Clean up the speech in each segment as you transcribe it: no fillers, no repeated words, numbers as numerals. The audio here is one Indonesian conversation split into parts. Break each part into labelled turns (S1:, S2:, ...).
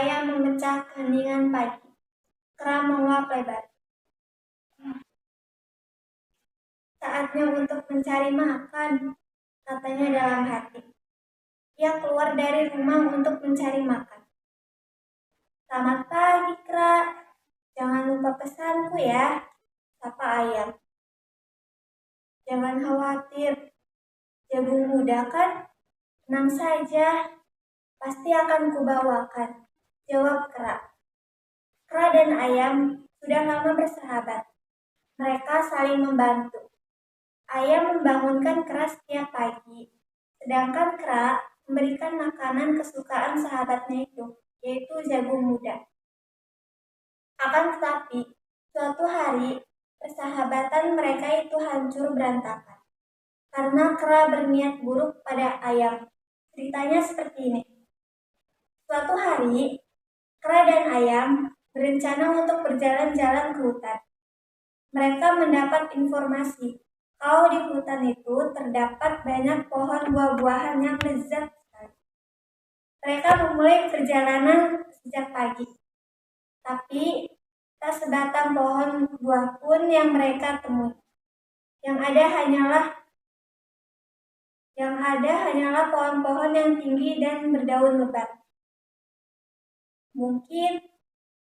S1: ayam memecah keheningan pagi. Kera menguap lebar. Saatnya untuk mencari makan, katanya dalam hati. Ia keluar dari rumah untuk mencari makan. Selamat pagi, Kera. Jangan lupa pesanku ya, sapa ayam. Jangan khawatir, jagung muda kan? Tenang saja, pasti akan kubawakan, jawab Kera. Kera dan ayam sudah lama bersahabat. Mereka saling membantu. Ayam membangunkan Kera setiap pagi, sedangkan Kera memberikan makanan kesukaan sahabatnya itu, yaitu jagung muda. Akan tetapi, suatu hari, persahabatan mereka itu hancur berantakan. Karena Kera berniat buruk pada ayam. Ceritanya seperti ini. Suatu hari, Kera dan ayam berencana untuk berjalan-jalan ke hutan. Mereka mendapat informasi kalau di hutan itu terdapat banyak pohon buah-buahan yang lezat sekali. Mereka memulai perjalanan sejak pagi. Tapi tak sebatang pohon buah pun yang mereka temui. Yang ada hanyalah pohon-pohon yang tinggi dan berdaun lebat. Mungkin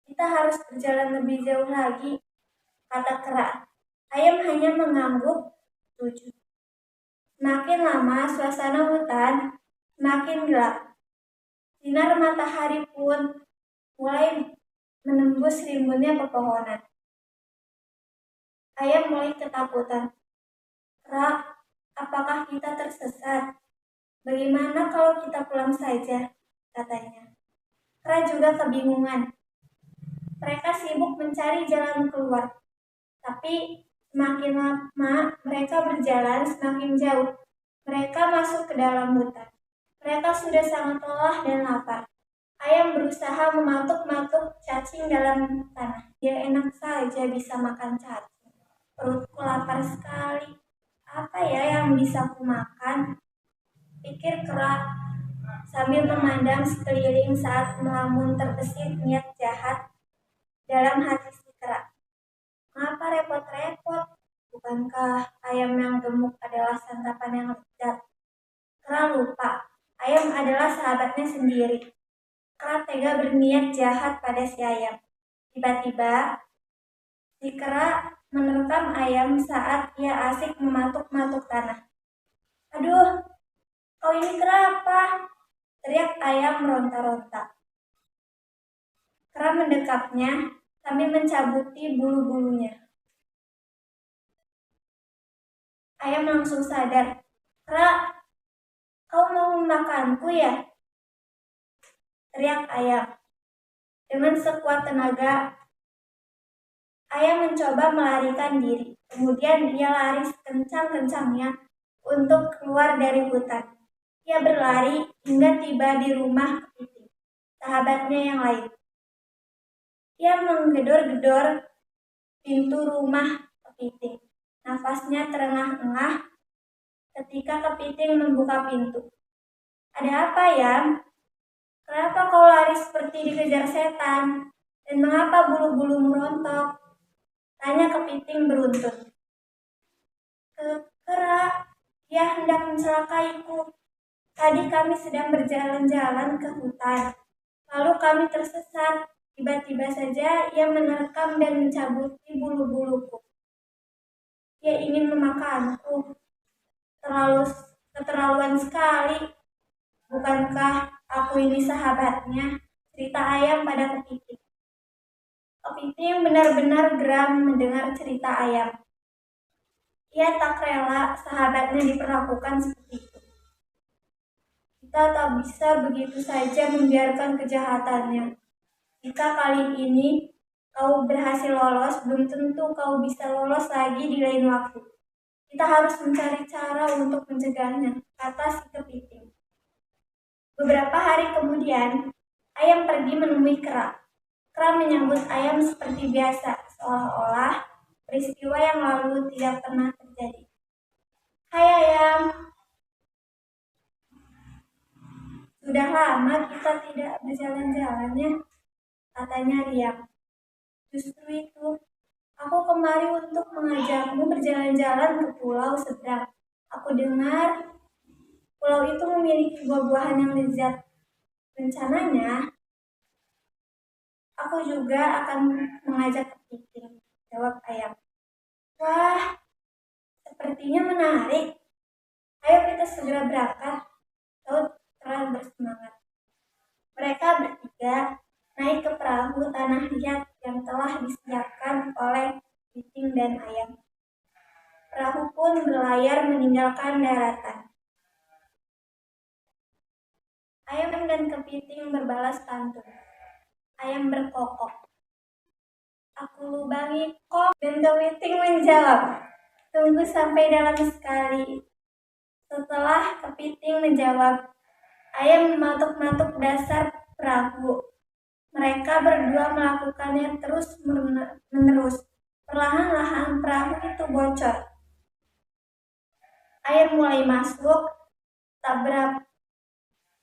S1: kita harus berjalan lebih jauh lagi, kata Kera. Ayam hanya mengangguk setuju. Semakin lama suasana hutan semakin gelap. Sinar matahari pun mulai menembus rimbunnya pepohonan. Ayam mulai ketakutan. Kera, apakah kita tersesat? Bagaimana kalau kita pulang saja? Katanya. Kera juga kebingungan. Mereka sibuk mencari jalan keluar. Tapi semakin lama mereka berjalan semakin jauh. Mereka masuk ke dalam hutan. Mereka sudah sangat lelah dan lapar. Ayam berusaha mematuk-matuk cacing dalam tanah. Dia enak saja bisa makan cacing. Perutku lapar sekali. Apa ya yang bisa kumakan? Pikir Kera sambil memandang sekeliling saat melamun terbesit niat jahat dalam hati si Kera. Mengapa repot-repot? Bukankah ayam yang gemuk adalah santapan yang lezat? Kera lupa, ayam adalah sahabatnya sendiri. Kera tega berniat jahat pada si ayam. Tiba-tiba, si Kera menerkam ayam saat ia asik mematuk-matuk tanah. Aduh, kau ini kenapa? Teriak ayam meronta-ronta. Kera mendekapnya sambil mencabuti bulu-bulunya. Ayam langsung sadar. Kera, kau mau memakanku ya? Teriak ayam. Dengan sekuat tenaga, ayam mencoba melarikan diri. Kemudian ia lari sekencang-kencangnya untuk keluar dari hutan. Ia berlari hingga tiba di rumah kepiting, sahabatnya yang lain. Ia menggedor-gedor pintu rumah kepiting. Nafasnya terengah-engah ketika kepiting membuka pintu. Ada apa, Yam? Kenapa kau lari seperti dikejar setan? Dan mengapa bulu-bulumu rontok? Tanya kepiting beruntun. Kera, dia hendak mencelakaiku. Tadi kami sedang berjalan-jalan ke hutan. Lalu kami tersesat. Tiba-tiba saja ia menerkam dan mencabuti bulu-buluku. Dia ingin memakanku. Keterlaluan sekali. Bukankah aku ini sahabatnya? Cerita ayam pada kepiting. Kepiting benar-benar geram mendengar cerita ayam. Ia tak rela sahabatnya diperlakukan seperti itu. Kita tak bisa begitu saja membiarkan kejahatannya. Jika kali ini kau berhasil lolos, belum tentu kau bisa lolos lagi di lain waktu. Kita harus mencari cara untuk mencegahnya, kata si kepiting. Beberapa hari kemudian, ayam pergi menemui Kera. Kera menyambut ayam seperti biasa, seolah-olah peristiwa yang lalu tidak pernah terjadi. Hai ayam, Sudah lama kita tidak berjalan-jalan ya, katanya riang. Justru itu, aku kemari untuk mengajakmu berjalan-jalan ke pulau seberang. Aku dengar pulau itu memiliki buah-buahan yang lezat. Rencananya, aku juga akan mengajak kepiting, jawab ayam. Wah, sepertinya menarik. Ayo kita segera berangkat. Laut terang bersemangat. Mereka bertiga naik ke perahu tanah liat yang telah disiapkan oleh kepiting dan ayam. Perahu pun berlayar meninggalkan daratan. Ayam dan kepiting berbalas pantun. Ayam berkokok, aku lubangi kok, dan kepiting menjawab, tunggu sampai dalam sekali. Setelah kepiting menjawab, ayam mematuk-matuk dasar perahu. Mereka berdua melakukannya terus-menerus. Perlahan-lahan perahu itu bocor. Air mulai masuk, tak berapa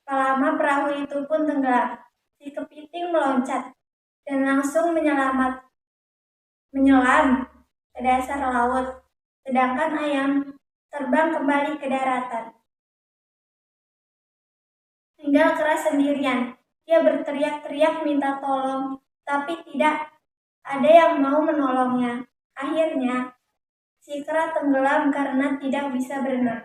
S1: lama perahu itu pun tenggelam. Si kepiting meloncat dan langsung menyelam ke dasar laut, sedangkan ayam terbang kembali ke daratan. Tinggal keras sendirian. Dia berteriak-teriak minta tolong, tapi tidak ada yang mau menolongnya. Akhirnya, si kera tenggelam karena tidak bisa berenang.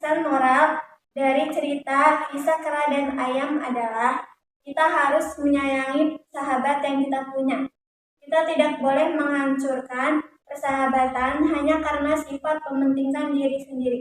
S1: Pesan moral dari cerita kisah kera dan ayam adalah kita harus menyayangi sahabat yang kita punya. Kita tidak boleh menghancurkan persahabatan hanya karena sifat mementingkan diri sendiri.